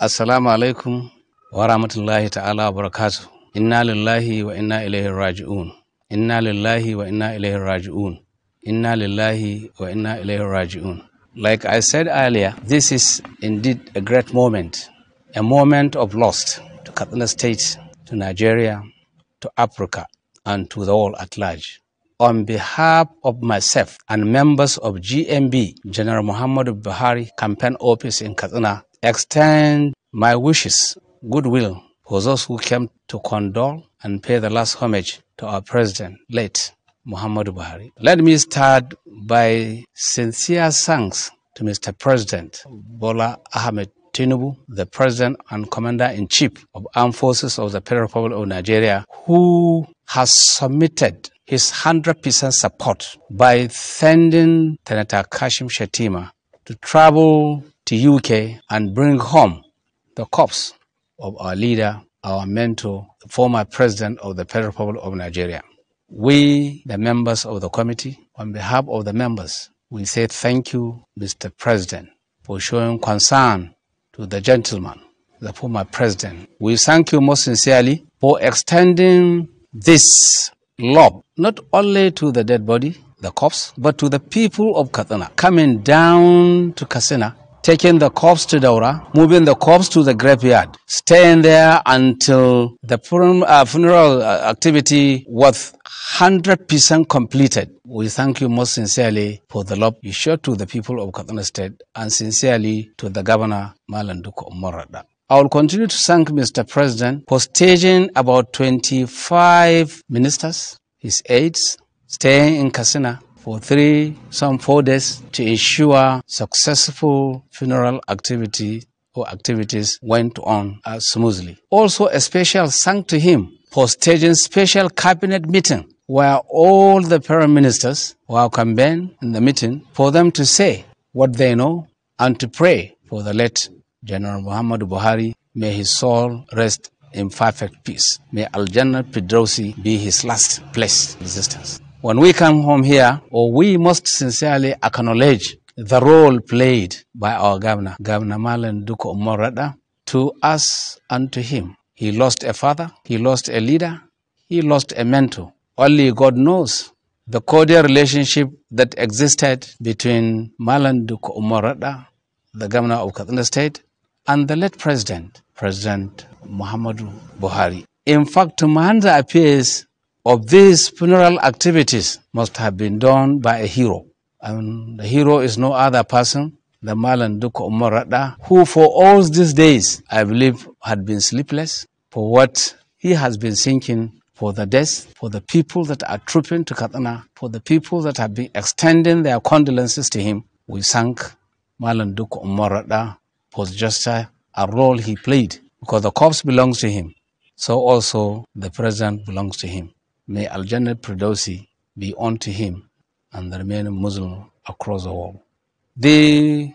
Assalamu alaikum wa rahmatullahi ta'ala wa barakatuh. Inna lillahi wa inna ilayhi raji'un. Inna lillahi wa inna ilayhi raji'un. Inna lillahi wa inna ilayhi raji'un. Like I said earlier, this is indeed a great moment, a moment of loss to Katsina State, to Nigeria, to Africa, and to the world at large. On behalf of myself and members of GMB, General Muhammadu Buhari campaign office in Katsina, extend my wishes, goodwill for those who came to condole and pay the last homage to our President, late Muhammadu Buhari. Let me start by sincere thanks to Mr. President Bola Ahmed Tinubu, the President and Commander-in-Chief of Armed Forces of the Federal Republic of Nigeria, who has submitted his 100% support by sending Senator Kashim Shettima to travel to UK and bring home the corpse of our leader, our mentor, the former President of the Federal Republic of Nigeria. We, the members of the committee, on behalf of the members, we say thank you, Mr. President, for showing concern to the gentleman, the former President. We thank you most sincerely for extending this love, not only to the dead body, the corpse, but to the people of Katsina, coming down to Katsina, taking the corpse to Daura, moving the corpse to the graveyard, staying there until the funeral activity was 100% completed. We thank you most sincerely for the love you showed to the people of Katsina State and sincerely to the Governor Malam Duka Umar Radda. I will continue to thank Mr. President for staging about 25 ministers, his aides, staying in Katsina for 4 days to ensure successful funeral activities went on smoothly. Also, a special thanks to him for staging special cabinet meeting where all the prime ministers were convened in the meeting for them to say what they know and to pray for the late General Muhammadu Buhari. May his soul rest in perfect peace. May Al-Jannah Firdausi be his last place of existence. When we come home here, we must sincerely acknowledge the role played by our governor, Governor Malam Duka Umar Radda, to us and to him. He lost a father, he lost a leader, he lost a mentor. Only God knows the cordial relationship that existed between Malam Duka Umar Radda, the governor of Katsina State, and the late President Muhammadu Buhari. In fact, to man the appears of these funeral activities must have been done by a hero. And the hero is no other person than Malam Duka Umar Radda, who for all these days, I believe, had been sleepless for what he has been thinking for the death, for the people that are trooping to Katsina, for the people that have been extending their condolences to him. We thank Malam Duka Umar Radda for just a role he played, because the corpse belongs to him. So also the president belongs to him. May Al-Jannah Firdausi be unto him and the remaining Muslims across the world. The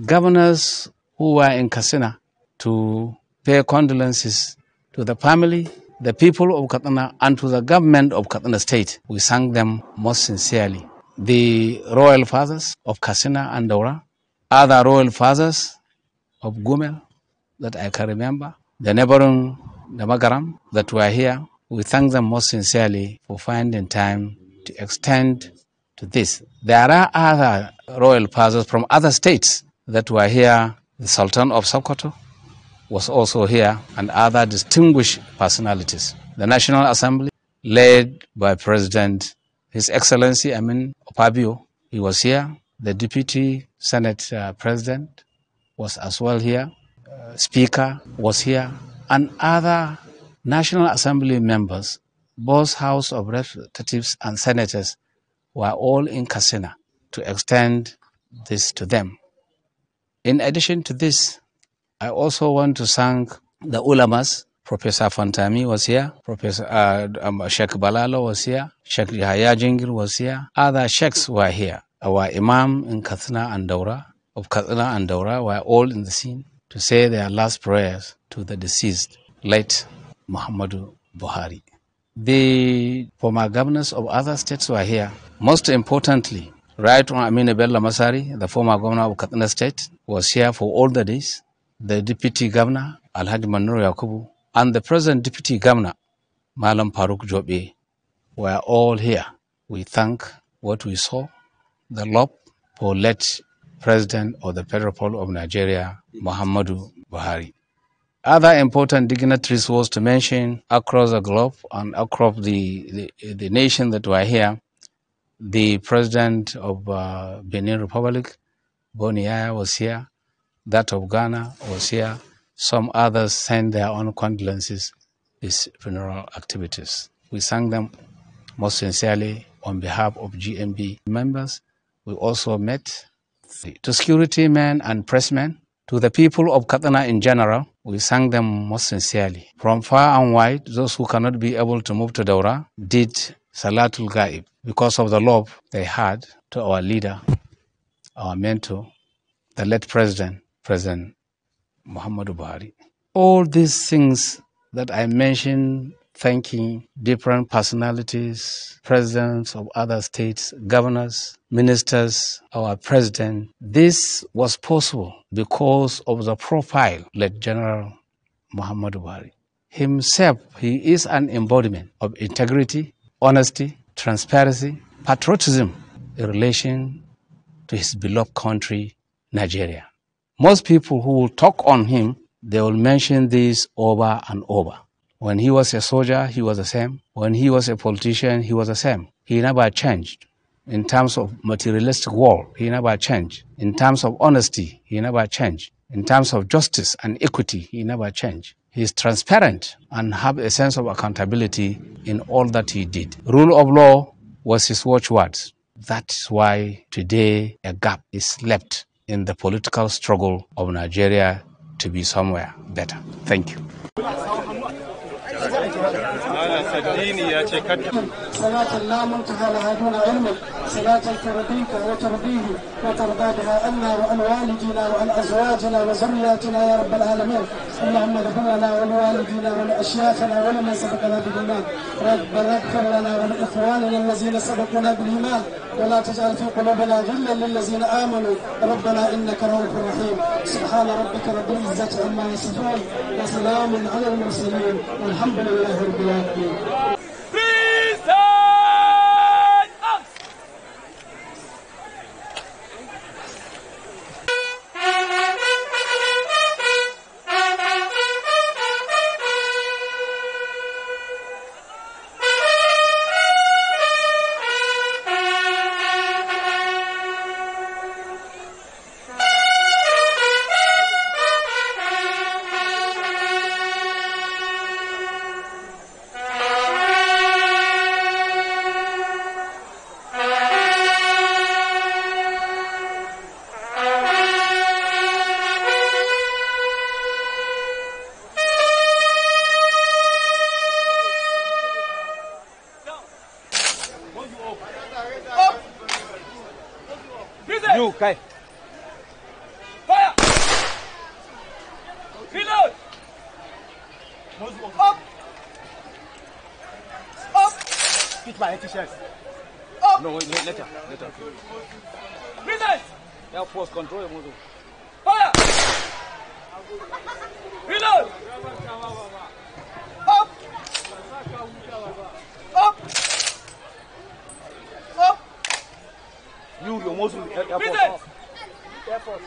governors who were in Katsina to pay condolences to the family, the people of Katsina, and to the government of Katsina State, we thank them most sincerely. The royal fathers of Katsina and Daura, other royal fathers of Gumel that I can remember, the neighboring Damagaram that were here, we thank them most sincerely for finding time to extend to this. There are other royal fathers from other states that were here. The Sultan of Sokoto was also here, and other distinguished personalities. The National Assembly, led by President His Excellency Opabio, he was here. The Deputy Senate President was as well here. Speaker was here, and other National Assembly members, both House of Representatives and Senators, were all in Katsina to extend this to them. In addition to this, I also want to thank the ulamas. Professor Fantami was here, Professor Sheikh Balalo was here, Sheikh Yahya Jingir was here, other sheikhs were here. Our Imam in Katsina and Daura, were all in the scene to say their last prayers to the deceased, late Muhammadu Buhari. The former governors of other states were here. Most importantly, Right Aminu Bello Masari, the former governor of Katsina State, was here for all the days. the Deputy Governor, Alhaji Manur Yakubu, and the present Deputy Governor, Malam Faruk Jobe, were all here. We thank what we saw, the love for late President of the Federal Republic of Nigeria, Muhammadu Buhari. Other important dignitaries was to mention across the globe and across the nation that were here. The President of Benin Republic, Boniaya, was here. That of Ghana was here. Some others sent their own condolences these funeral activities. We thank them most sincerely on behalf of GMB members. We also met to security men and pressmen, to the people of Katana in general. We thank them most sincerely. From far and wide, those who cannot be able to move to Daura did Salatul Ghaib because of the love they had to our leader, our mentor, the late President Muhammadu Buhari. All these things that I mentioned, thanking different personalities, presidents of other states, governors, ministers, our president, this was possible because of the profile led General Muhammadu Buhari. Himself, he is an embodiment of integrity, honesty, transparency, patriotism in relation to his beloved country, Nigeria. Most people who will talk on him, they will mention this over and over. When he was a soldier, he was the same. When he was a politician, he was the same. He never changed. In terms of materialistic world, he never changed. In terms of honesty, he never changed. In terms of justice and equity, he never changed. He is transparent and have a sense of accountability in all that he did. Rule of law was his watchwords. That's why today a gap is left in the political struggle of Nigeria to be somewhere better. Thank you. صلاة لا منتهى لها دون علمك صلاة ترضيك وترضيه وترضى بها عنا وعن والدينا وعن أزواجنا وذرياتنا يا رب العالمين. اللهم اغفر لنا ولوالدينا ولأشياخنا ولمن سبقنا بالإيمان. ربنا اغفر لنا ولإخواننا الذين سبقونا بالإيمان ولا تجعل في قلوبنا غلا للذين آمنوا ربنا إنك رؤوف رحيم. سبحان ربك رب العزة عما يصفون وسلام على المرسلين والحمد لله رب العالمين. You, Kai. Fire! Reload! Up! Up! Pitch my t-shirt. Up! No, wait, later. Present! Air Force, control your muzzle. Fire! Reload! Up! Up! Up! You, your muzzle, Air Force. Air Force.